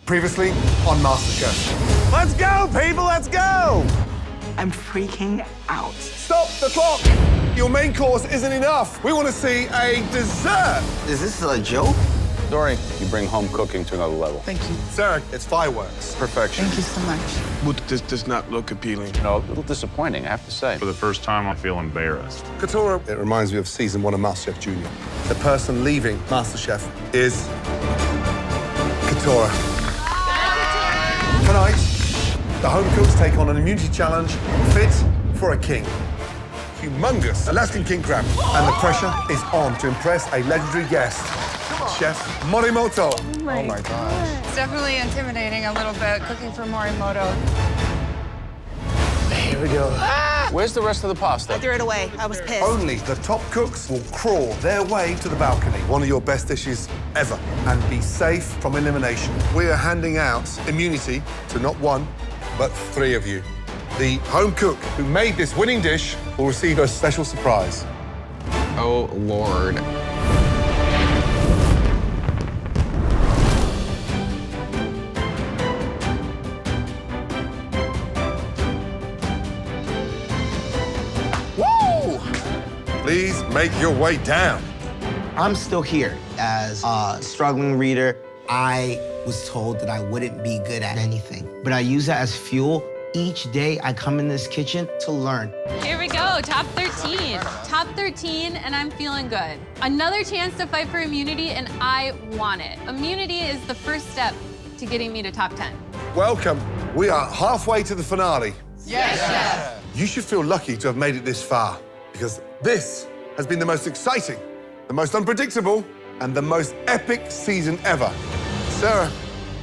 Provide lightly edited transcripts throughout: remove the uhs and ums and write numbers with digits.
Previously on Masterchef. Let's go, people, let's go! I'm freaking out. Stop the clock! Your main course isn't enough. We want to see a dessert. Is this a joke? Dory, you bring home cooking to another level. Thank you. Sarah, it's fireworks. Perfection. Thank you so much. But this does not look appealing. No, a little disappointing, I have to say. For the first time, I feel embarrassed. Katora, it reminds me of season 1 of MasterChef Junior. The person leaving MasterChef is Katora. Tonight, the home cooks take on an immunity challenge fit for a king. Humongous Alaskan king crab. And the pressure is on to impress a legendary guest, Chef Morimoto. Oh my gosh. It's definitely intimidating a little bit, cooking for Morimoto. Here we go. Where's the rest of the pasta? I threw it away. I was pissed. Only the top cooks will crawl their way to the balcony, one of your best dishes ever, and be safe from elimination. We are handing out immunity to not one, but 3 of you. The home cook who made this winning dish will receive a special surprise. Oh, Lord. Woo! Please make your way down. I'm still here. As a struggling reader, I was told that I wouldn't be good at anything. But I use that as fuel. Each day I come in this kitchen to learn. Here we go, top 13. Top 13, and I'm feeling good. Another chance to fight for immunity, and I want it. Immunity is the first step to getting me to top 10. Welcome. We are halfway to the finale. Yes, Chef. You should feel lucky to have made it this far, because this has been the most exciting, the most unpredictable, and the most epic season ever. Sarah,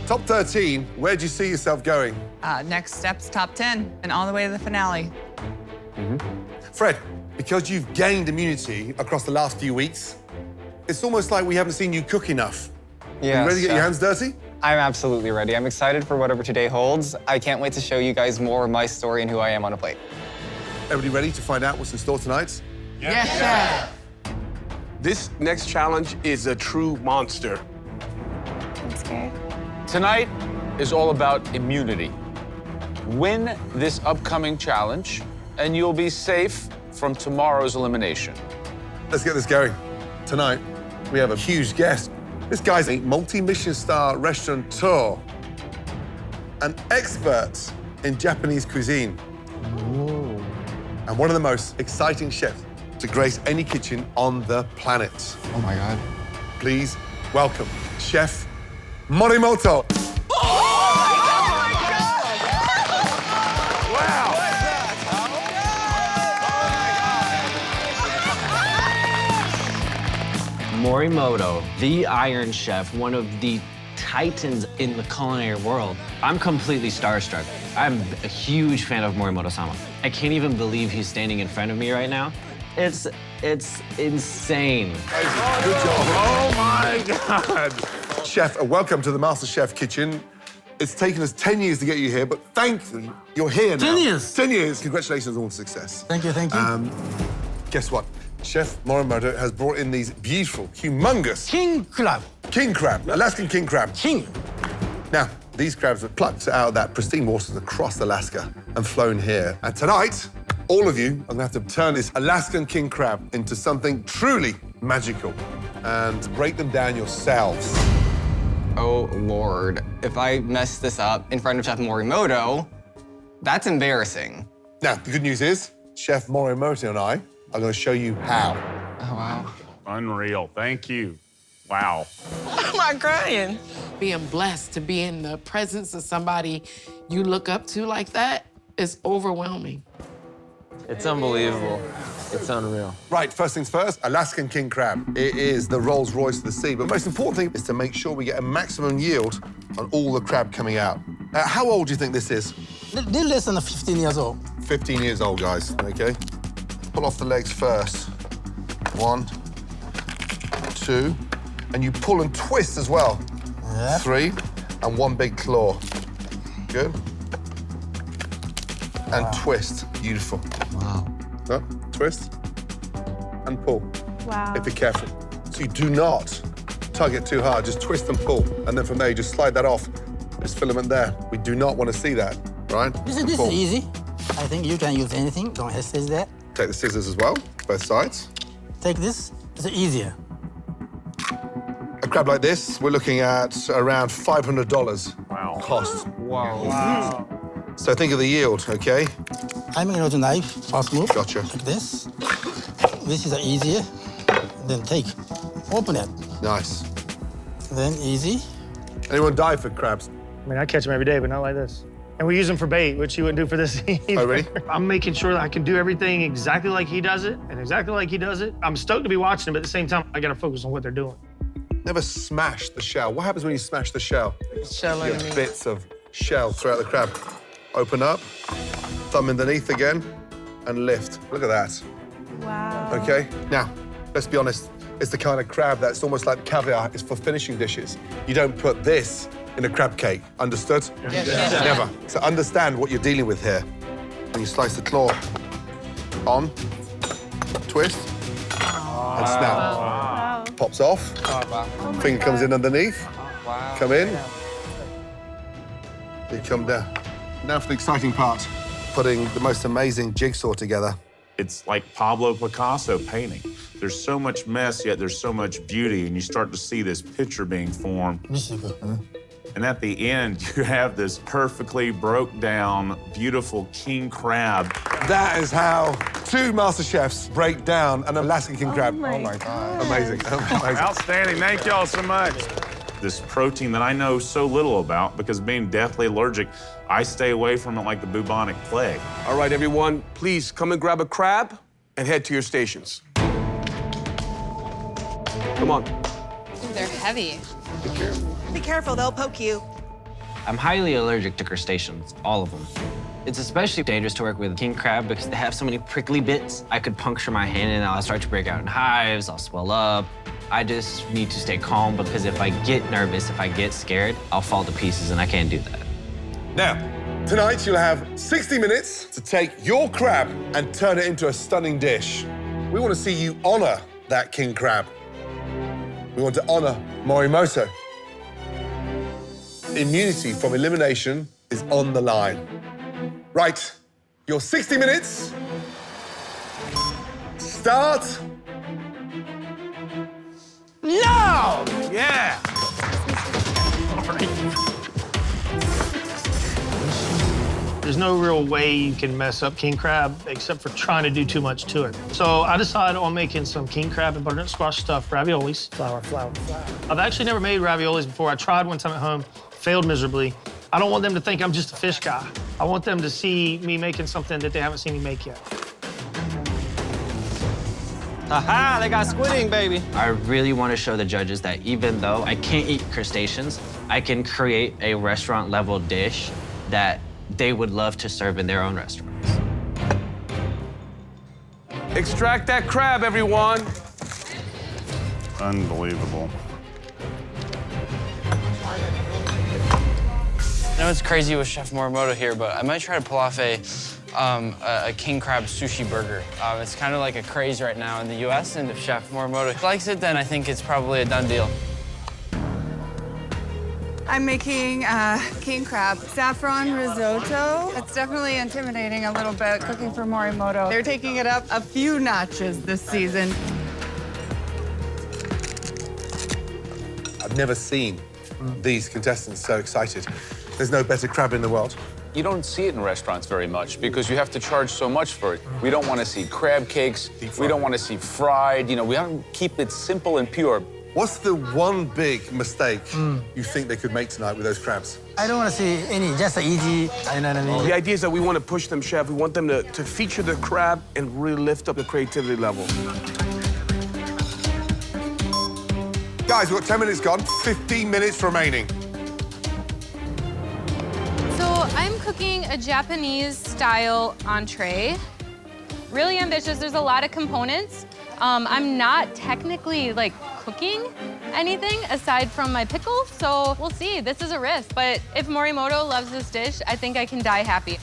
top 13, where do you see yourself going? Next step's top 10, and all the way to the finale. Fred, because you've gained immunity across the last few weeks, it's almost like we haven't seen you cook enough. Yeah. You ready to get your hands dirty? I'm absolutely ready. I'm excited for whatever today holds. I can't wait to show you guys more of my story and who I am on a plate. Everybody ready to find out what's in store tonight? Yes, Chef. This next challenge is a true monster. I'm scared. Tonight is all about immunity. Win this upcoming challenge, and you'll be safe from tomorrow's elimination. Let's get this going. Tonight, we have a huge guest. This guy's a multi-Michelin star restaurateur, an expert in Japanese cuisine, and one of the most exciting chefs to grace any kitchen on the planet. Oh my God. Please welcome Chef Morimoto. Morimoto, the Iron Chef, one of the titans in the culinary world. I'm completely starstruck. I'm a huge fan of Morimoto-sama. I can't even believe he's standing in front of me right now. It's insane. Good job. Oh my God. Chef, welcome to the MasterChef kitchen. It's taken us 10 years to get you here, but thankfully, you're here now. 10 years? 10 years. Congratulations on all the success. Thank you, thank you. Guess what? Chef Morimoto has brought in these beautiful, humongous King crab. king crab, Alaskan king crab. King. Now, these crabs were plucked out of that pristine waters across Alaska and flown here. And tonight, all of you are gonna have to turn this Alaskan king crab into something truly magical and break them down yourselves. Oh, Lord. If I mess this up in front of Chef Morimoto, that's embarrassing. Now, the good news is, Chef Morimoto and I are gonna show you how. Oh, wow. Unreal. Thank you. Wow. I'm not crying. Being blessed to be in the presence of somebody you look up to like that is overwhelming. It's unbelievable. It's unreal. Right, first things first, Alaskan king crab. It is the Rolls Royce of the sea, but the most important thing is to make sure we get a maximum yield on all the crab coming out. How old do you think this is? They're less than 15 years old. 15 years old, guys, okay? Pull off the legs first. 1, 2, and you pull and twist as well. Yep. 3, and 1 big claw. Good. And twist. Beautiful. Wow. So, twist and pull. Wow. Be careful. So you do not tug it too hard, just twist and pull. And then from there, you just slide that off There's filament there. We do not want to see that, right? This is easy. I think you can use anything. Don't hesitate there. Take the scissors as well, both sides. Take this. It's easier. A crab like this, we're looking at around $500 cost. Wow. So think of the yield, okay? I'm going to use a knife. Fast move. Gotcha. Like this. This is easier. Then take. Open it. Nice. Then easy. Anyone die for crabs? I mean, I catch them every day, but not like this. And we use them for bait, which you wouldn't do for this either. Oh, really? I'm making sure that I can do everything exactly like he does it and exactly like he does it. I'm stoked to be watching him, but at the same time, I gotta focus on what they're doing. Never smash the shell. What happens when you smash the shell? Shell You get bits of shell throughout the crab. Open up, thumb underneath again, and lift. Look at that. Wow. Okay, now, let's be honest. It's the kind of crab that's almost like caviar. It's for finishing dishes. You don't put this in a crab cake, understood? Yes. Never. So understand what you're dealing with here. When you slice the claw, on, twist, and snap. Wow. Pops off, finger comes in underneath, come in, you come down. Now for the exciting part, putting the most amazing jigsaw together. It's like Pablo Picasso painting. There's so much mess, yet there's so much beauty, and you start to see this picture being formed. This is good. And at the end, you have this perfectly broke down, beautiful king crab. That is how two master chefs break down an Alaskan king crab. Oh my God. Amazing. Amazing. Outstanding, thank y'all so much. This protein that I know so little about, because being deathly allergic, I stay away from it like the bubonic plague. All right, everyone, please come and grab a crab and head to your stations. Come on. They're heavy. Be careful, they'll poke you. I'm highly allergic to crustaceans, all of them. It's especially dangerous to work with king crab because they have so many prickly bits. I could puncture my hand and I'll start to break out in hives, I'll swell up. I just need to stay calm because if I get nervous, if I get scared, I'll fall to pieces and I can't do that. Now, tonight you'll have 60 minutes to take your crab and turn it into a stunning dish. We want to see you honor that king crab. We want to honor Morimoto. Immunity from elimination is on the line. Right, your 60 minutes start now! Yeah. There's no real way you can mess up king crab except for trying to do too much to it. So I decided on making some king crab and butternut squash stuffed raviolis. Flour. I've actually never made raviolis before. I tried one time at home, failed miserably. I don't want them to think I'm just a fish guy. I want them to see me making something that they haven't seen me make yet. Aha, they got squid ink, baby. I really want to show the judges that even though I can't eat crustaceans, I can create a restaurant-level dish that they would love to serve in their own restaurants. Extract that crab, everyone. Unbelievable. I know it's crazy with Chef Morimoto here, but I might try to pull off a king crab sushi burger. It's kind of like a craze right now in the US, and if Chef Morimoto likes it, then I think it's probably a done deal. I'm making king crab saffron risotto. It's definitely intimidating a little bit cooking for Morimoto. They're taking it up a few notches this season. I've never seen these contestants so excited. There's no better crab in the world. You don't see it in restaurants very much because you have to charge so much for it. We don't want to see crab cakes. We don't want to see fried. You know, we want to keep it simple and pure. What's the one big mistake you think they could make tonight with those crabs? I don't want to see any, just easy, you know what I mean? The idea is that we want to push them, Chef. We want them to feature the crab and really lift up the creativity level. Guys, we've got 10 minutes gone, 15 minutes remaining. So I'm cooking a Japanese-style entree. Really ambitious. There's a lot of components. I'm not technically, like, cooking anything aside from my pickle, so we'll see. This is a risk, but if Morimoto loves this dish, I think I can die happy.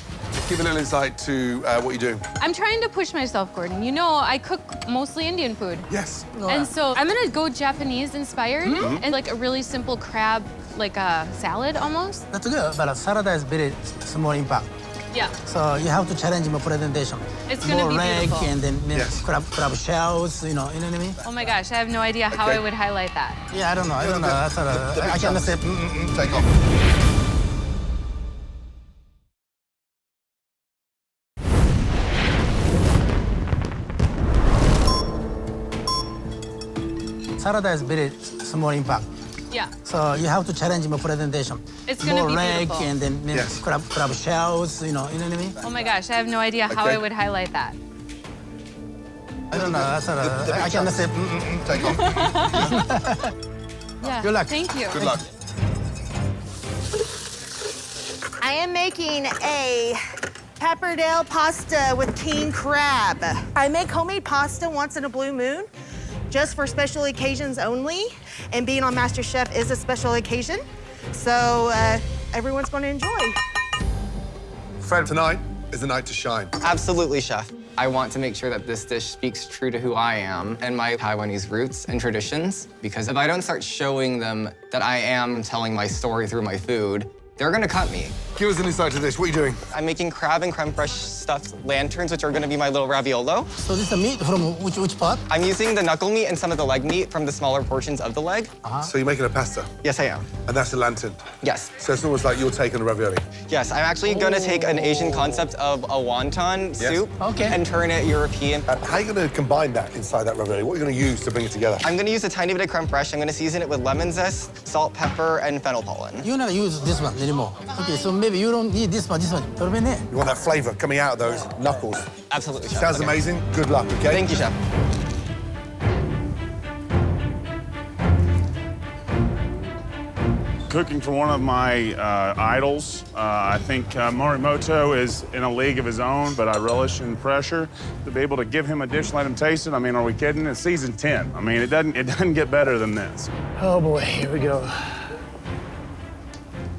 Give a little insight to what you're doing. I'm trying to push myself, Gordon. You know, I cook mostly Indian food. Yes. And so I'm gonna go Japanese-inspired and like a really simple crab like a salad almost. That's good, but a salad is very small impact. Yeah. So you have to challenge my presentation. It's gonna more be leg beautiful. and then Yes. crab shells, you know what I mean? Oh my gosh, I have no idea how I would highlight that. Yeah, I don't know. That's I cannot say. Take off. Salad is very small impact. Yeah. So you have to challenge my presentation. It's gonna more be leg beautiful. and then Yes. crab shells, you know what I mean? Oh my gosh, I have no idea how Okay. I would highlight that. I don't know. That's I cannot say. Take off. Yeah. Good luck. Thank you. Good luck. I am making a pepperdale pasta with king crab. I make homemade pasta once in a blue moon, just for special occasions only. And being on Masterchef is a special occasion, so everyone's going to enjoy. Fred, tonight is the night to shine. Absolutely, chef. I want to make sure that this dish speaks true to who I am and my Taiwanese roots and traditions, because if I don't start showing them that I am telling my story through my food, they're gonna cut me. Give us an insight to this. What are you doing? I'm making crab and creme fraiche stuffed lanterns, which are gonna be my little raviolo. So this is the meat from which part? I'm using the knuckle meat and some of the leg meat from the smaller portions of the leg. So you're making a pasta? Yes, I am. And that's a lantern? Yes. So it's almost like you're taking a ravioli? Yes, I'm actually gonna take an Asian concept of a wonton soup and turn it European. How are you going to combine that inside that ravioli? What are you going to use to bring it together? I'm gonna use a tiny bit of creme fraiche. I'm gonna season it with lemon zest, salt, pepper, and fennel pollen. You not use this one anymore. Okay, so maybe you don't need this one. You want that flavor coming out of those knuckles? Absolutely, chef. Sounds Okay. amazing. Good luck, okay? Thank you, chef. Cooking for one of my idols. I think Morimoto is in a league of his own, but I relish in pressure to be able to give him a dish, let him taste it. I mean, are we kidding? It's season 10. I mean, it doesn't get better than this. Oh boy, here we go.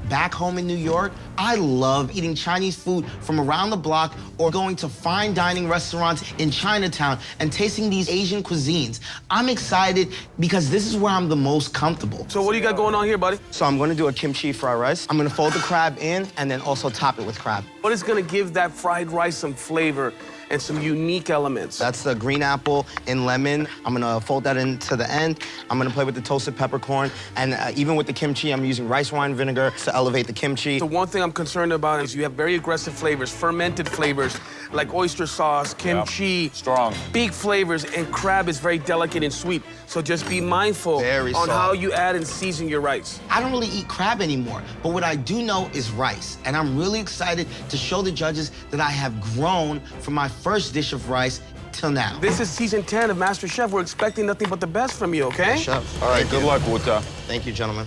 Back home in New York, I love eating Chinese food from around the block or going to fine dining restaurants in Chinatown and tasting these Asian cuisines. I'm excited because this is where I'm the most comfortable. So what do you got going on here, buddy? So I'm gonna do a kimchi fried rice. I'm gonna fold the crab in and then also top it with crab. What is gonna give that fried rice some flavor and some unique elements? That's the green apple and lemon. I'm gonna fold that into the end. I'm gonna play with the toasted peppercorn. And even with the kimchi, I'm using rice wine vinegar to elevate the kimchi. The one thing I'm concerned about is you have very aggressive flavors, fermented flavors, like oyster sauce, kimchi. Strong. Big flavors, and crab is very delicate and sweet. So just be mindful on soft. how you add and season your rice. I don't really eat crab anymore, but what I do know is rice. And I'm really excited to show the judges that I have grown from my first dish of rice till now. This is season 10 of MasterChef. We're expecting nothing but the best from you, okay? Chef. All right, good luck, Wuta. Thank you, gentlemen.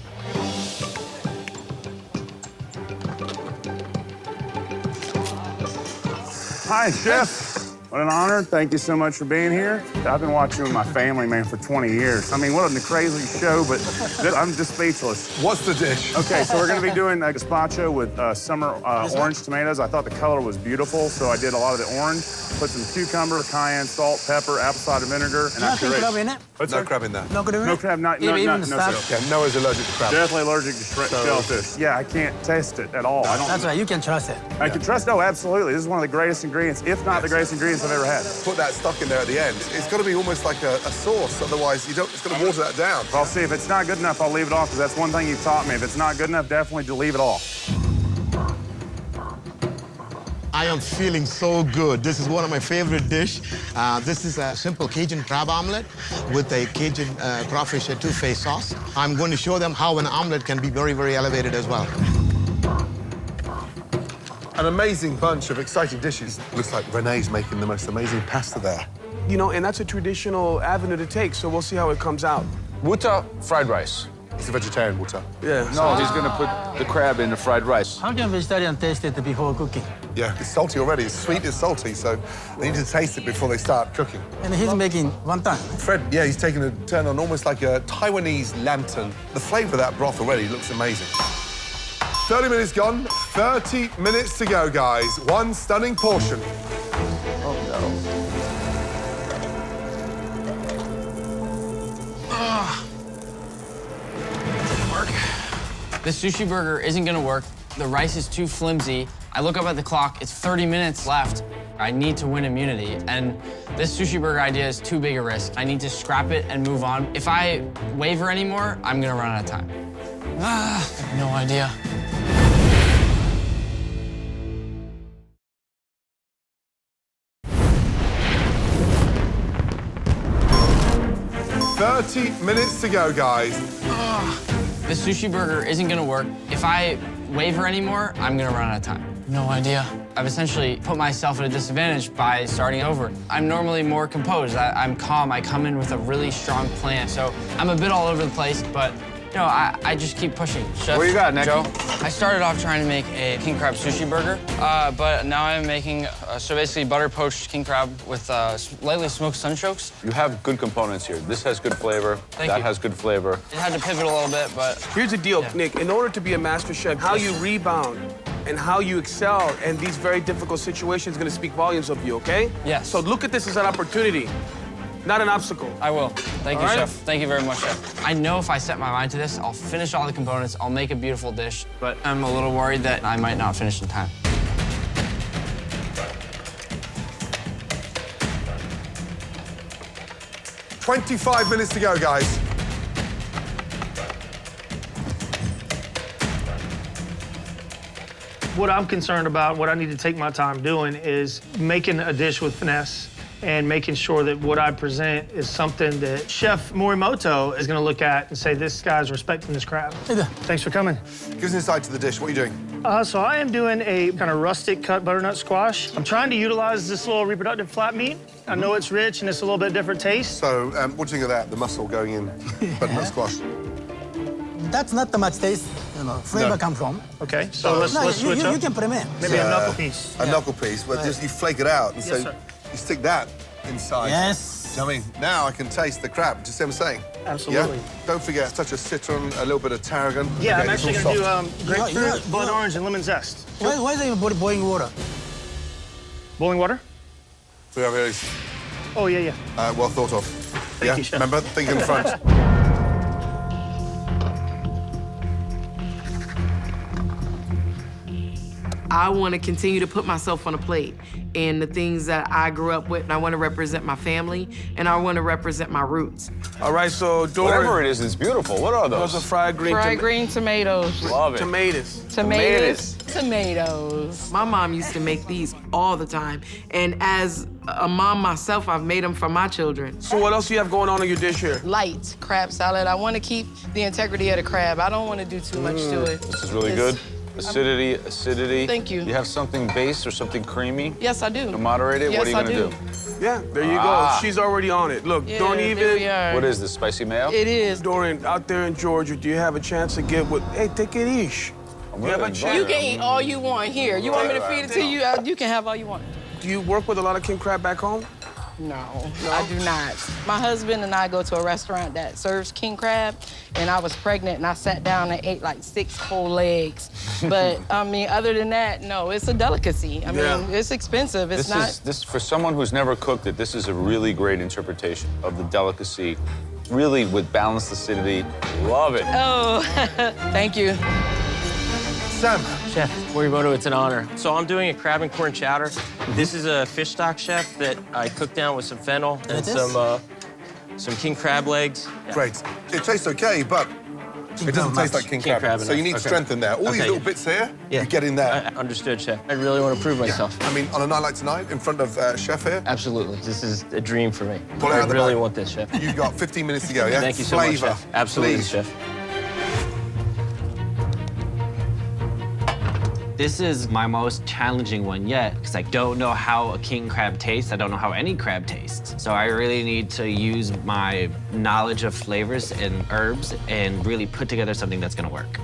Hi, Chef. What an honor. Thank you so much for being here. I've been watching with my family, man, for 20 years. I mean, what a crazy show, but I'm just speechless. What's the dish? Okay, so we're gonna be doing a gazpacho with summer orange tomatoes. I thought the color was beautiful, so I did a lot of the orange. Put some cucumber, cayenne, salt, pepper, apple cider vinegar, and I Nothing crab in it? No crab in there. No crab in it? No crab, no, Even sir. Okay, Noah's allergic to crab. Definitely allergic to shellfish. Yeah, I can't taste it at all. I don't. That's right. You can trust it. I can trust. Oh, absolutely. This is one of the greatest ingredients, if not the greatest ingredients I've ever had. Put that stock in there at the end. It's got to be almost like a sauce, otherwise you don't. It's going to water that down. I'll see if it's not good enough. I'll leave it off because that's one thing you've taught me. If it's not good enough, definitely to leave it off. I am feeling so good. This is one of my favorite dish. This is a simple Cajun crab omelet with a Cajun crawfish etouffee sauce. I'm going to show them how an omelet can be very, very elevated as well. An amazing bunch of exciting dishes. Looks like Renee's making the most amazing pasta there. You know, and that's a traditional avenue to take, so we'll see how it comes out. Wuta, fried rice. He's a vegetarian, Walter. Yeah. No, he's gonna put the crab in the fried rice. How can vegetarian taste it before cooking? Yeah, it's salty already. It's sweet, it's salty, so they need to taste it before they start cooking. And he's making wonton. Fred, yeah, he's taking a turn on almost like a Taiwanese lantern. The flavor of that broth already looks amazing. 30 minutes gone, 30 minutes to go, guys. One stunning portion. Oh, no. Doesn't work. This sushi burger isn't gonna work. The rice is too flimsy. I look up at the clock, it's 30 minutes left. I need to win immunity, and this sushi burger idea is too big a risk. I need to scrap it and move on. If I waver anymore, I'm gonna run out of time. I have no idea. Minutes to go, guys. This sushi burger isn't gonna work. If I waver anymore, I'm gonna run out of time. No idea. I've essentially put myself at a disadvantage by starting over. I'm normally more composed. I'm calm. I come in with a really strong plan. So I'm a bit all over the place, but you know, I just keep pushing. Chef, what you got, Nick? Joe, I started off trying to make a king crab sushi burger, but now I'm making, so basically butter poached king crab with lightly smoked sunchokes. You have good components here. This has good flavor. Thank that you. has good flavor. It had to pivot a little bit, but... Here's the deal, Nick. In order to be a master chef, how you rebound and how you excel in these very difficult situations is going to speak volumes of you, okay? Yes. So look at this as an opportunity, not an obstacle. I will. Thank you, All right? Chef. Thank you very much, Chef. I know if I set my mind to this, I'll finish all the components, I'll make a beautiful dish, but I'm a little worried that I might not finish in time. $25 minutes to go, guys. What I'm concerned about, what I need to take my time doing is making a dish with finesse and making sure that what I present is something that Chef Morimoto is gonna look at and say, this guy's respecting this crab. Hey there. Thanks for coming. Give us an insight to the dish. What are you doing? So I am doing a kind of rustic cut butternut squash. I'm trying to utilize this little reproductive flat meat. I know it's rich and it's a little bit different taste. So what do you think of that, the muscle going in butternut squash? That's not the much taste, you know, flavor come from. Okay, so let's switch up. You can put them in. Maybe a knuckle piece. A knuckle piece, but just you flake it out, and Yes, so sir. you stick that inside. Yes. I mean, now I can taste the crab. Do you see what I'm saying? Absolutely. Yeah? Don't forget, touch of citron, a little bit of tarragon. Yeah, Okay, I'm it's actually all gonna soft. do grapefruit, blood orange, and lemon zest. Why do you put boiling water? Boiling water? We have these. Oh, yeah, yeah. Well thought of. Thank you, Chef. Remember, think in front. I want to continue to put myself on a plate and the things that I grew up with, and I want to represent my family, and I want to represent my roots. All right, so Dora. Whatever it is, it's beautiful. What are those? Those are fried green Fried green tomatoes. Love it. tomatoes. Tomatoes. Tomatoes. My mom used to make these all the time. And as a mom myself, I've made them for my children. So what else do you have going on in your dish here? Light crab salad. I want to keep the integrity of the crab. I don't want to do too much to it. This is really good. Acidity, acidity. Thank you. You have something base or something creamy? Yes, I do. To moderate it? Yes, what are you I gonna do? Yeah, there you Ah. go. She's already on it. Look, Yeah, don't there even. we are. What is this, spicy mayo? It is. Dorian, out there in Georgia, do you have a chance to get with? Hey, take it ish. I'm You have a really chance. You can eat all you want here. You want me to feed it to you? You can have all you want. Do you work with a lot of king crab back home? No, I do not. My husband and I go to a restaurant that serves king crab, and I was pregnant, and I sat down and ate like 6 whole legs. But, I mean, other than that, no, it's a delicacy. I mean, it's expensive. It's This for someone who's never cooked it, this is a really great interpretation of the delicacy, really with balanced acidity. Love it. Oh, thank you. Sam. Chef Morimoto, it's an honor. So I'm doing a crab and corn chowder. This is a fish stock, chef, that I cooked down with some fennel and some king crab legs. Yeah. Great. It tastes okay, but it doesn't taste like king crab. So you need strength in there. All these little bits here, you get in there. Understood, chef. I really want to prove myself. I mean, on a night like tonight, in front of Chef here. Absolutely. This is a dream for me. Pull it out I of the really bag. want this, chef. You've got 15 minutes to go, yeah? Thank you so much, Flavor, chef. Absolutely, please. chef. This is my most challenging one yet, because I don't know how a king crab tastes. I don't know how any crab tastes. So I really need to use my knowledge of flavors and herbs and really put together something that's gonna work.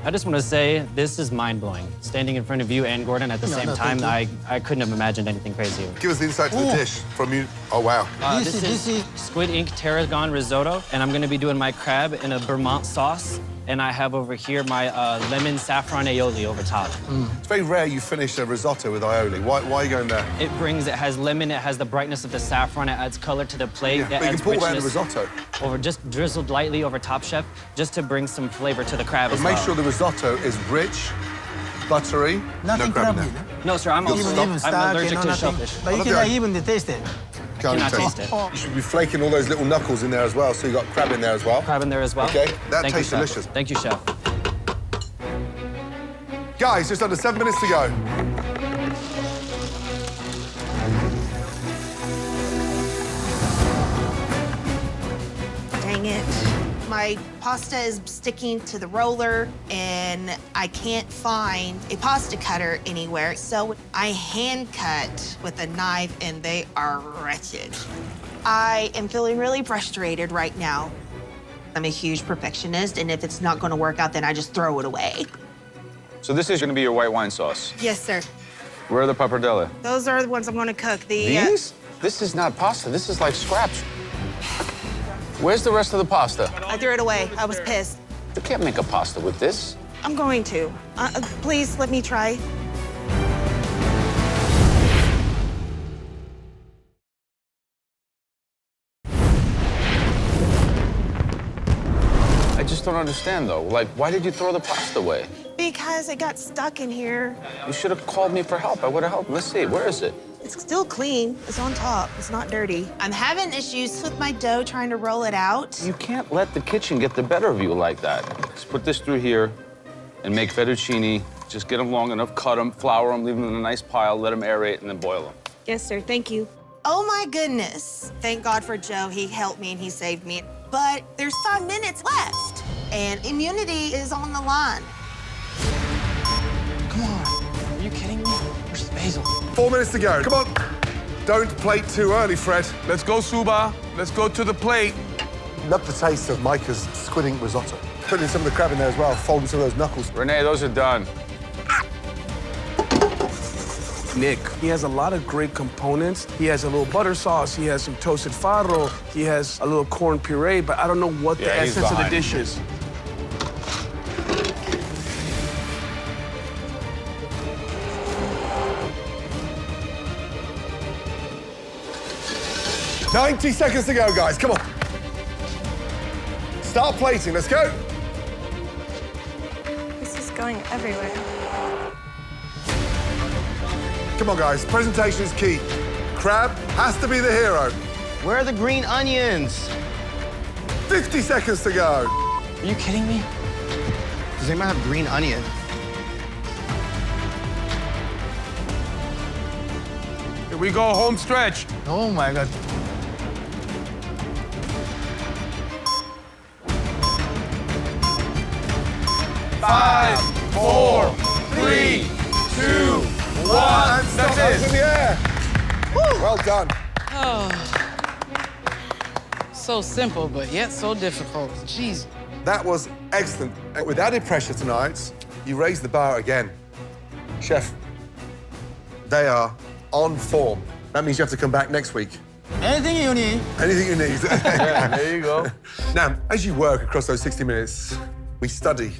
I just want to say this is mind-blowing. Standing in front of you and Gordon at the same time, I couldn't have imagined anything crazier. Give us the insight to the dish from you. Oh, wow. This is squid ink tarragon risotto, and I'm going to be doing my crab in a Vermont sauce. and I have over here my lemon saffron aioli over top. It's very rare you finish a risotto with aioli. Why are you going there? It has lemon, it has the brightness of the saffron, it adds color to the plate. Yeah, but you can pour that in the risotto. Just drizzled lightly over top, Chef, just to bring some flavor to the crab as well. Make sure the risotto is rich, buttery, nothing crab in crabby. there. No, sir, I'm allergic to shellfish. But you cannot even taste it. Can't taste it. You should be flaking all those little knuckles in there as well, so you got crab in there as well. Crab in there as well. Okay, that Thank tastes you, delicious. Thank you, Chef. Guys, just under 7 minutes to go. Dang it. My pasta is sticking to the roller, and I can't find a pasta cutter anywhere. So I hand cut with a knife, and they are wretched. I am feeling really frustrated right now. I'm a huge perfectionist, and if it's not going to work out, then I just throw it away. So this is going to be your white wine sauce. Yes, sir. Where are the pappardelle? Those are the ones I'm going to cook. These? This is not pasta. This is like scraps. Where's the rest of the pasta? I threw it away. I was pissed. You can't make a pasta with this. I'm going to. Please let me try. I just don't understand, though. Like, why did you throw the pasta away? Because it got stuck in here. You should have called me for help. I would have helped. Let's see. Where is it? It's still clean. It's on top. It's not dirty. I'm having issues with my dough trying to roll it out. You can't let the kitchen get the better of you like that. Just put this through here and make fettuccine. Just get them long enough, cut them, flour them, leave them in a nice pile, let them aerate, and then boil them. Yes, sir. Thank you. Oh, my goodness. Thank God for Joe. He helped me and he saved me. But there's 5 minutes left, and immunity is on the line. Come on. Are you kidding me? Where's the basil? 4 minutes to go. Come on. Don't plate too early, Fred. Let's go, Suba. Let's go to the plate. Love the taste of Micah's squid ink risotto. Putting some of the crab in there as well, folding some of those knuckles. Renee, those are done. Nick, he has a lot of great components. He has a little butter sauce. He has some toasted farro. He has a little corn puree, but I don't know what the essence of the dish is. "90 seconds to go, guys. Come on. Start plating. Let's go. This is going everywhere. Come on, guys. Presentation is key. Crab has to be the hero. Where are the green onions? 50 seconds to go. Are you kidding me? Does anyone have green onion? Here we go, home stretch. Oh, my God. Five, 4, 3, 2, 1. That's it. In the air. Woo. Well done. Oh. So simple, but yet so difficult. Jeez. That was excellent. With added pressure tonight, you raised the bar again. Chef, they are on form. That means you have to come back next week. Anything you need. Anything you need. Yeah, there you go. Now, as you work across those 60 minutes, we study,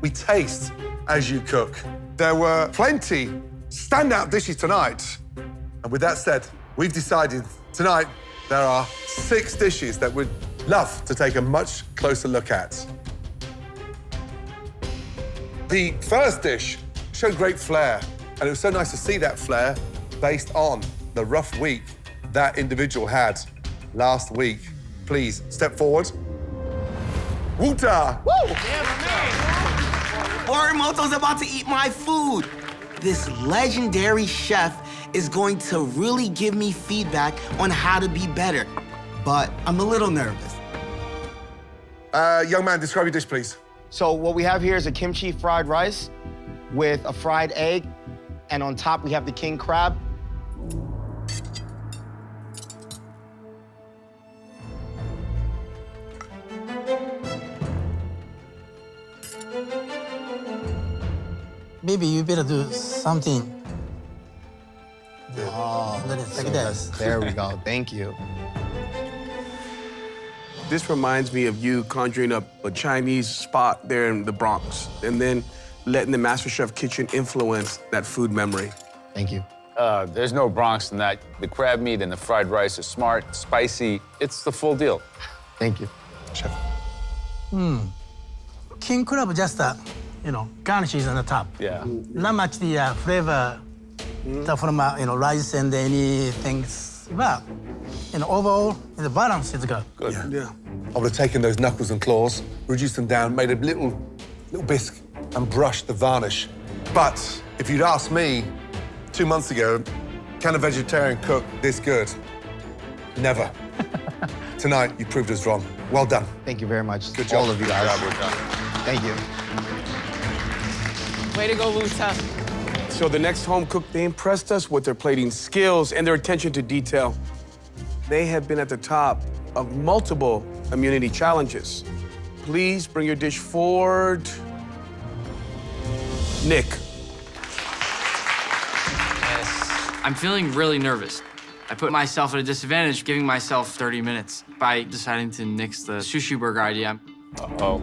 we taste as you cook. There were plenty standout dishes tonight. And with that said, we've decided tonight there are 6 dishes that we'd love to take a much closer look at. The first dish showed great flair, and it was so nice to see that flair based on the rough week that individual had last week. Please step forward. Wuta! Woo! Morimoto's about to eat my food. This legendary chef is going to really give me feedback on how to be better, but I'm a little nervous. Young man, describe your dish, please. So what we have here is a kimchi fried rice with a fried egg, and on top we have the king crab. Maybe you better do something. Oh, like that. there we go. Thank you. This reminds me of you conjuring up a Chinese spot there in the Bronx and then letting the Masterchef kitchen influence that food memory. Thank you. There's no Bronx in that. The crab meat and the fried rice is smart, spicy. It's the full deal. Thank you. Chef. King crab just, garnishes on the top. Yeah. Not much the flavor from, rice and anything. But, overall, the balance is good. Good. Yeah. I would have taken those knuckles and claws, reduced them down, made a little bisque, and brushed the varnish. But if you'd asked me 2 months ago, can a vegetarian cook this good? Never. Tonight, you proved us wrong. Well done. Thank you very much. Good job. All of you guys. Good job. Thank you. Way to go, Luta. So the next home cook, they impressed us with their plating skills and their attention to detail. They have been at the top of multiple immunity challenges. Please bring your dish forward. Nick. I'm feeling really nervous. I put myself at a disadvantage giving myself 30 minutes by deciding to nix the sushi burger idea. Uh-oh.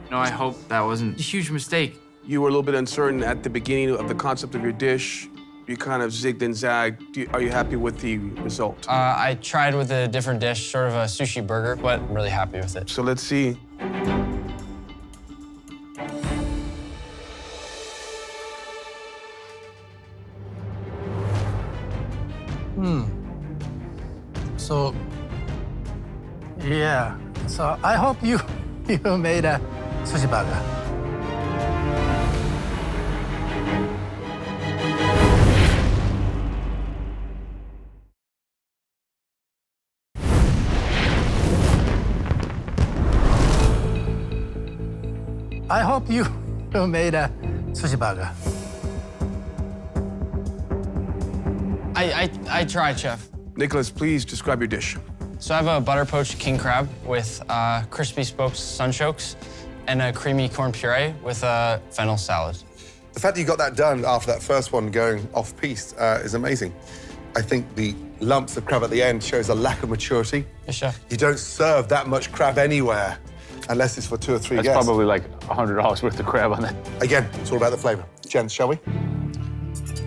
No, I hope that wasn't a huge mistake. You were a little bit uncertain at the beginning of the concept of your dish. You kind of zigged and zagged. Are you happy with the result? I tried with a different dish, sort of a sushi burger, but I'm really happy with it. So let's see. So, yeah. So I hope you made a sushi burger. I hope you made a sushi burger. I tried, Chef. Nicholas, please describe your dish. So I have a butter poached king crab with crispy smoked sunchokes and a creamy corn puree with a fennel salad. The fact that you got that done after that first one going off-piste is amazing. I think the lumps of crab at the end shows a lack of maturity. Yes, Chef. You don't serve that much crab anywhere unless it's for 2 or 3 That's guests. probably like $100 worth of crab on that. Again, it's all about the flavor. Gents, shall we?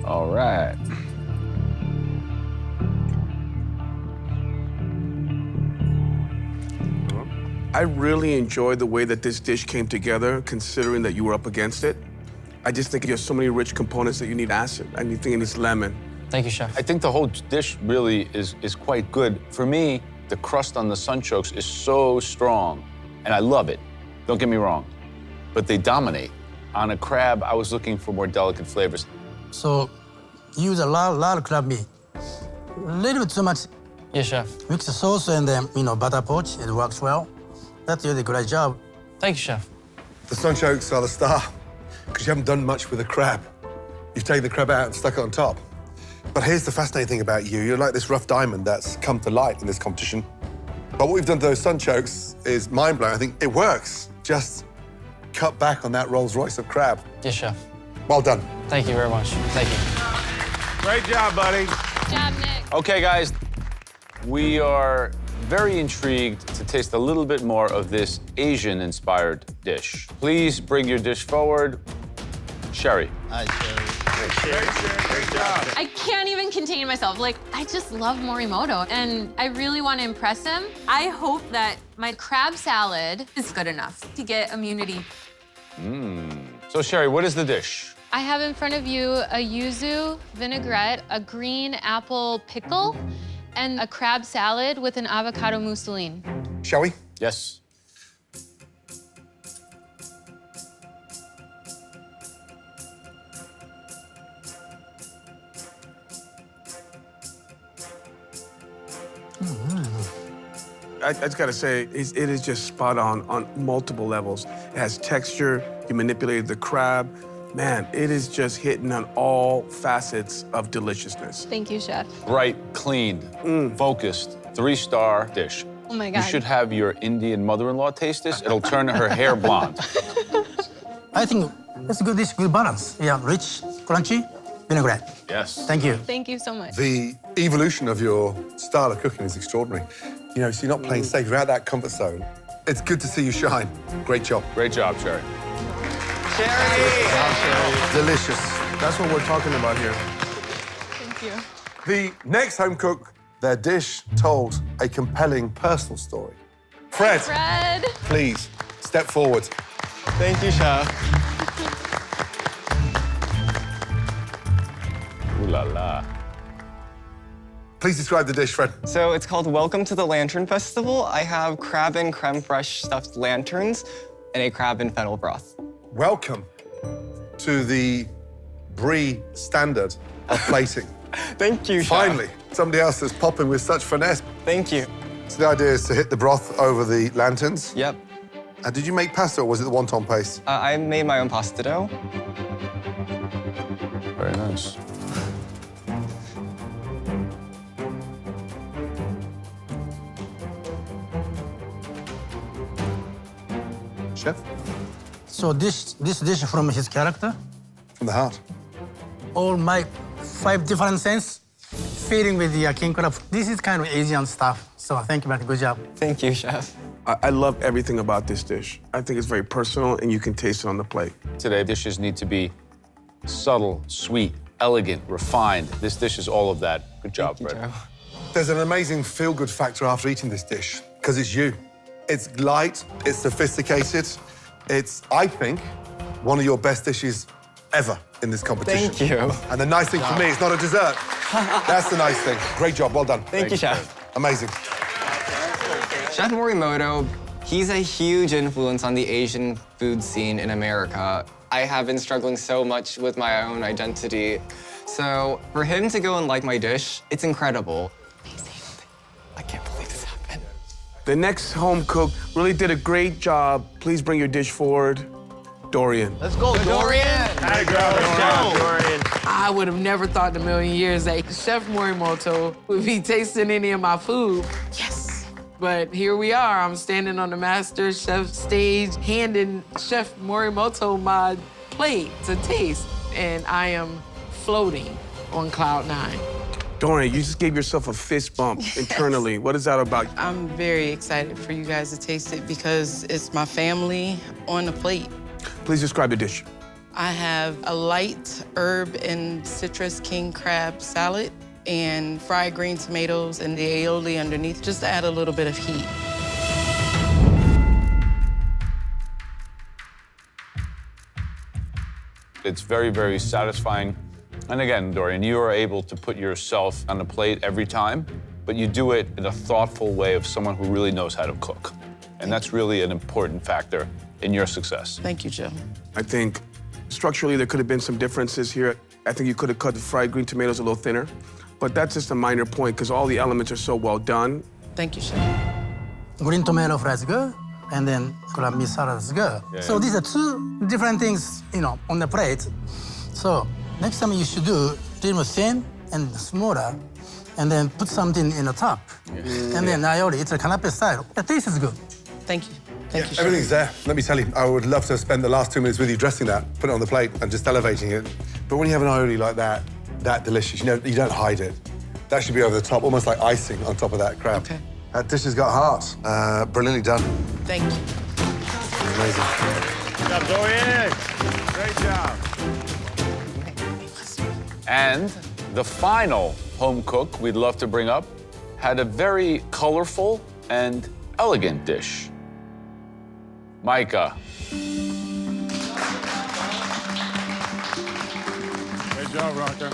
All right. I really enjoyed the way that this dish came together, considering that you were up against it. I just think there's so many rich components that you need acid, and you think it needs lemon. Thank you, Chef. I think the whole dish really is quite good. For me, the crust on the sunchokes is so strong, and I love it. Don't get me wrong, but they dominate. On a crab, I was looking for more delicate flavors. So use a lot of crab meat. A little bit too much. Yes, Chef. Mix the sauce and then, butter poach. It works well. That's really a great job. Thank you, Chef. The sunchokes are the star, because you haven't done much with the crab. You've taken the crab out and stuck it on top. But here's the fascinating thing about you. You're like this rough diamond that's come to light in this competition. But what we've done to those sunchokes is mind-blowing. I think it works. Just cut back on that Rolls-Royce of crab. Yes, Chef. Well done. Thank you very much. Thank you. Great job, buddy. Good job, Nick. Okay, guys, we are very intrigued to taste a little bit more of this Asian-inspired dish. Please bring your dish forward. Sherry. Hi, Sherry. Great job. I can't even contain myself. I just love Morimoto, and I really want to impress him. I hope that my crab salad is good enough to get immunity. So, Sherry, what is the dish? I have in front of you a yuzu vinaigrette, a green apple pickle, and a crab salad with an avocado mousseline. Shall we? Yes. I just gotta say, it is just spot on multiple levels. It has texture, you manipulated the crab. Man, it is just hitting on all facets of deliciousness. Thank you, Chef. Bright, clean, focused, 3-star dish. Oh my God. You should have your Indian mother-in-law taste this. It'll turn her hair blonde. I think it's a good dish, good balance. Yeah, rich, crunchy, vinaigrette. Yes. Thank you. Thank you so much. The evolution of your style of cooking is extraordinary. You know, so you're not playing safe. You're out that comfort zone. It's good to see you shine. Great job. Great job, Sherry. Delicious. That's what we're talking about here. Thank you. The next home cook, their dish told a compelling personal story. Fred, Fred. please step forward. Thank you, Chef. Ooh la la. Please describe the dish, Fred. So it's called Welcome to the Lantern Festival. I have crab and creme fraiche stuffed lanterns and a crab and fennel broth. Welcome to the Brie standard of plating. Thank you, Chef. Finally, somebody else is popping with such finesse. Thank you. So the idea is to hit the broth over the lanterns. Yep. And did you make pasta or was it the wonton paste? I made my own pasta dough. Very nice. Chef? So this dish from his character, From the heart. all my 5 different sense, feeding with the king crab. This is kind of Asian stuff. So thank you, man. Good job. Thank you, Chef. I love everything about this dish. I think it's very personal, and you can taste it on the plate. Today, dishes need to be subtle, sweet, elegant, refined. This dish is all of that. Good job, Fred. There's an amazing feel-good factor after eating this dish, because it's you. It's light, it's sophisticated. It's, I think, one of your best dishes ever in this competition. Thank you. And the nice thing for me, it's not a dessert. That's the nice thing. Great job, well done. Thank you, Chef. Amazing. Chef Morimoto, he's a huge influence on the Asian food scene in America. I have been struggling so much with my own identity. So for him to go and like my dish, it's incredible. I can't believe this happened. The next home cook really did a great job. Please bring your dish forward. Dorian. Let's go, Dorian. Hey, girl, Dorian. I would have never thought in a million years that Chef Morimoto would be tasting any of my food. Yes. But here we are. I'm standing on the Masterchef stage, handing Chef Morimoto my plate to taste, and I am floating on cloud 9. Dorian, you just gave yourself a fist bump internally. What is that about? I'm very excited for you guys to taste it because it's my family on the plate. Please describe the dish. I have a light herb and citrus king crab salad and fried green tomatoes and the aioli underneath, just to add a little bit of heat. It's very, very satisfying. And again, Dorian, you are able to put yourself on the plate every time, but you do it in a thoughtful way of someone who really knows how to cook. And that's really an important factor in your success. Thank you, Joe. I think structurally there could have been some differences here. I think you could have cut the fried green tomatoes a little thinner, but that's just a minor point because all the elements are so well done. Thank you, Chef. Green tomato fry is good, and then crab meat salad is good. Yeah. So these are 2 different things, on the plate. So next time you should do little thin and smaller, and then put something in the top. And then aioli, it's a canapé style. The taste is good. Thank you. Thank you, Chef. Everything's there. Let me tell you, I would love to spend the last 2 minutes with you dressing that, put it on the plate and just elevating it. But when you have an aioli like that delicious, you don't hide it. That should be over the top, almost like icing on top of that crab. Okay. That dish has got heart. Brilliantly done. Thank you. Amazing. Good job, Dorian. Great job. And the final home cook we'd love to bring up had a very colorful and elegant dish. Micah. Great job, Rocker.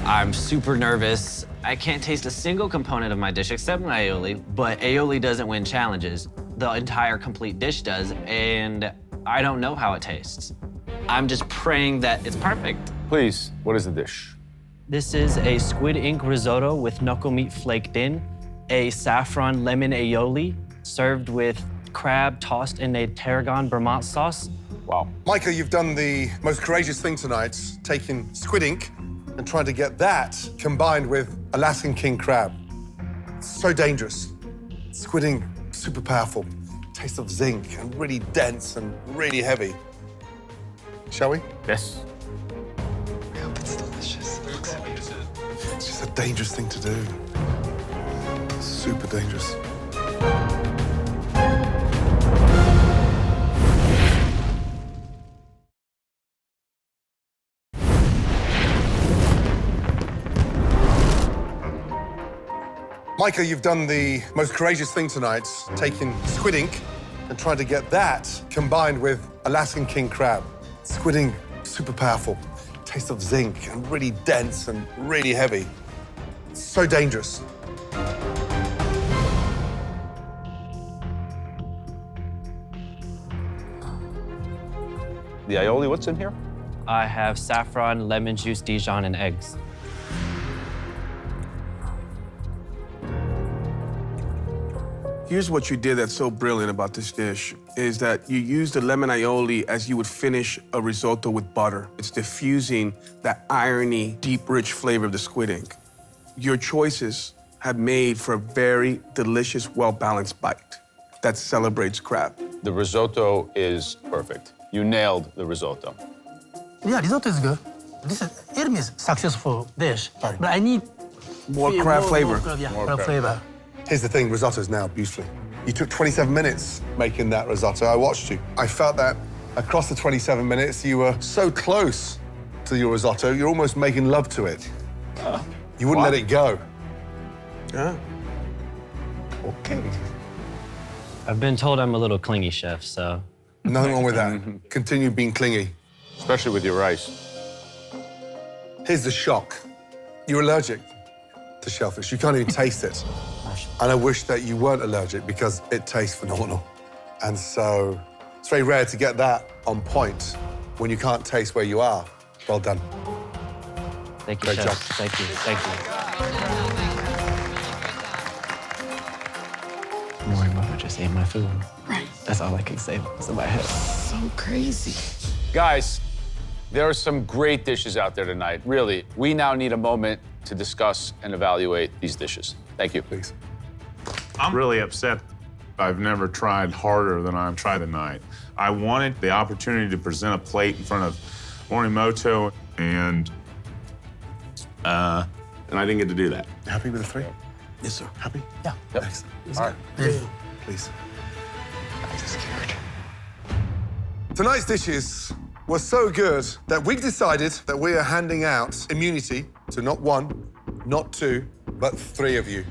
I'm super nervous. I can't taste a single component of my dish except my aioli, but aioli doesn't win challenges. The entire complete dish does, and I don't know how it tastes. I'm just praying that it's perfect. Please, what is the dish? This is a squid ink risotto with knuckle meat flaked in, a saffron lemon aioli served with crab tossed in a tarragon Vermont sauce. Wow. Micah, you've done the most courageous thing tonight, taking squid ink and trying to get that combined with Alaskan king crab. So dangerous. Squid ink, super powerful. Taste of zinc and really dense and really heavy. Shall we? Yes. I hope it's delicious. It looks amazing. It's just a dangerous thing to do. Super dangerous. Micah, you've done the most courageous thing tonight, taking squid ink and trying to get that combined with Alaskan king crab. Squid ink, super powerful. Taste of zinc and really dense and really heavy. So dangerous. The aioli, what's in here? I have saffron, lemon juice, Dijon, and eggs. Here's what you did that's so brilliant about this dish, is that you used the lemon aioli as you would finish a risotto with butter. It's diffusing that irony, deep, rich flavor of the squid ink. Your choices have made for a very delicious, well-balanced bite that celebrates crab. The risotto is perfect. You nailed the risotto. Yeah, risotto is good. This is a successful dish, but I need more crab flavor. More crab flavor. Here's the thing, risotto's now beautifully. You took 27 minutes making that risotto. I watched you. I felt that across the 27 minutes, you were so close to your risotto, you're almost making love to it. You wouldn't let it go. Yeah. Okay. I've been told I'm a little clingy, chef, so. Nothing wrong with that. Continue being clingy. Especially with your rice. Here's the shock. You're allergic to shellfish. You can't even taste it. And I wish that you weren't allergic because it tastes phenomenal. And so it's very rare to get that on point when you can't taste where you are. Well done. Thank you, Great chef. job. Thank you. Thank you. Morimoto just ate my food. Right. That's all I can say. It's in my head. So crazy. Guys, there are some great dishes out there tonight. Really, we now need a moment to discuss and evaluate these dishes. Thank you. Please. I'm really upset. I've never tried harder than I've tried tonight. I wanted the opportunity to present a plate in front of Morimoto, and I didn't get to do that. Happy with the three? Yes, sir. Happy? Yeah. Yep. Excellent. All right. Please. I'm scared. Tonight's dishes were so good that we've decided that we are handing out immunity to not one, not two, but three of you.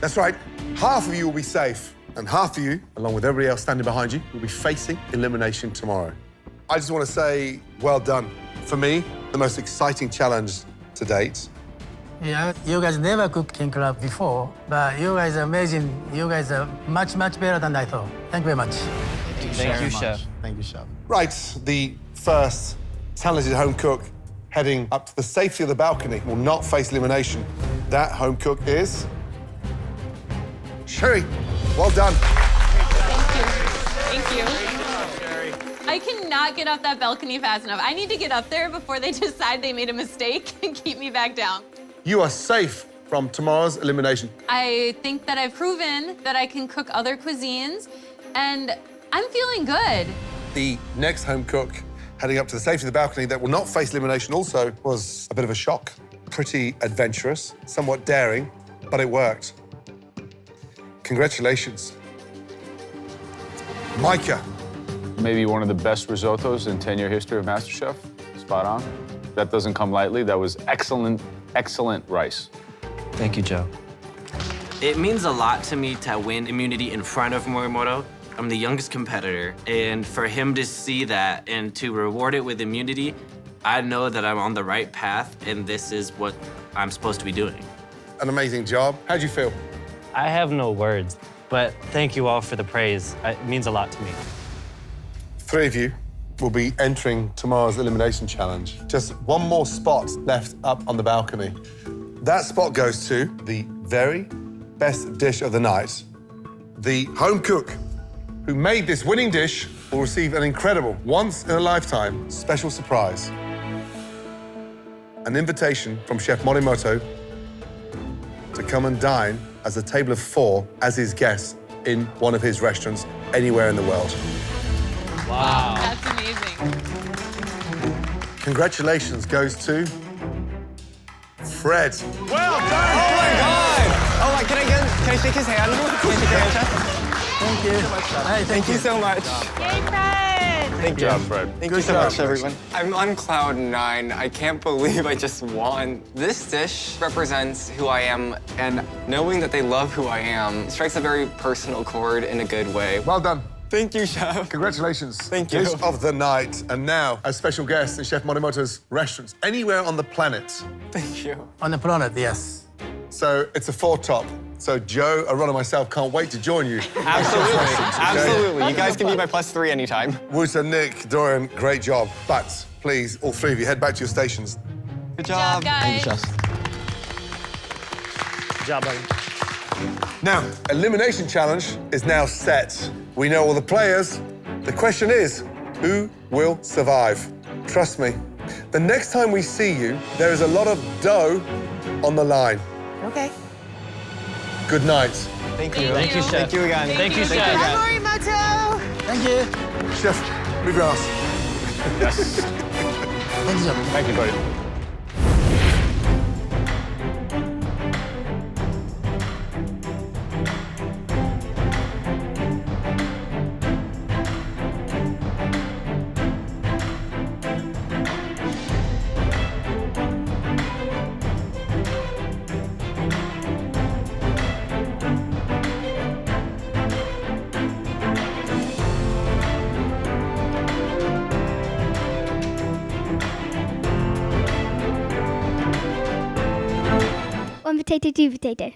That's right. Half of you will be safe, and half of you, along with everybody else standing behind you, will be facing elimination tomorrow. I just want to say, well done. For me, the most exciting challenge to date. Yeah, you guys never cooked king crab before, but you guys are amazing. You guys are much, much better than I thought. Thank you very much. Thank you, chef. Thank you, chef. Right, the first talented home cook heading up to the safety of the balcony will not face elimination. That home cook is Sherry. Well done. Thank you. I cannot get off that balcony fast enough. I need to get up there before they decide they made a mistake and keep me back down. You are safe from tomorrow's elimination. I think that I've proven that I can cook other cuisines, and I'm feeling good. The next home cook heading up to the safety of the balcony that will not face elimination also was a bit of a shock. Pretty adventurous, somewhat daring, but it worked. Congratulations. Micah. Maybe one of the best risottos in 10-year history of MasterChef. Spot on. That doesn't come lightly. That was excellent, excellent rice. Thank you, Joe. It means a lot to me to win immunity in front of Morimoto. I'm the youngest competitor, and for him to see that and to reward it with immunity, I know that I'm on the right path, and this is what I'm supposed to be doing. An amazing job. How'd you feel? I have no words, but thank you all for the praise. It means a lot to me. Three of you will be entering tomorrow's elimination challenge. Just one more spot left up on the balcony. That spot goes to the very best dish of the night. The home cook who made this winning dish will receive an incredible, once-in-a-lifetime special surprise. An invitation from Chef Morimoto to come and dine as a table of 4 as his guest in one of his restaurants anywhere in the world. Wow. That's amazing. Congratulations goes to Fred. Well done. Oh my God! Oh my, can I shake his hand? Can I shake your hand, Chef? Thank you. Hey, Thank you so much. Yay, Fred! Thank Good job, Fred. Thank you so much, everyone. I'm on cloud 9. I can't believe I just won. This dish represents who I am, and knowing that they love who I am strikes a very personal chord in a good way. Well done. Thank you, Chef. Congratulations. Thank you. Dish of the night. And now, as special guest in Chef Morimoto's restaurants, anywhere on the planet. Thank you. On the planet, yes. So it's a 4-top. So Joe, Aaron, and myself can't wait to join you. Absolutely. Okay? Absolutely. You guys can be my +3 anytime. Wouter, Nick, Dorian, great job. But please, all three of you, head back to your stations. Good job. guys. Thank you, Chef. Good job, buddy. Now, elimination challenge is now set. We know all the players. The question is, who will survive? Trust me, the next time we see you, there is a lot of dough on the line. Okay. Good night. Thank you. Thank you, Chef. Thank you again. Thank you, Chef. Bye, Morimoto. Thank you. Chef, move your ass. Yes. Thank you. Thank you, buddy. One potato, two potato.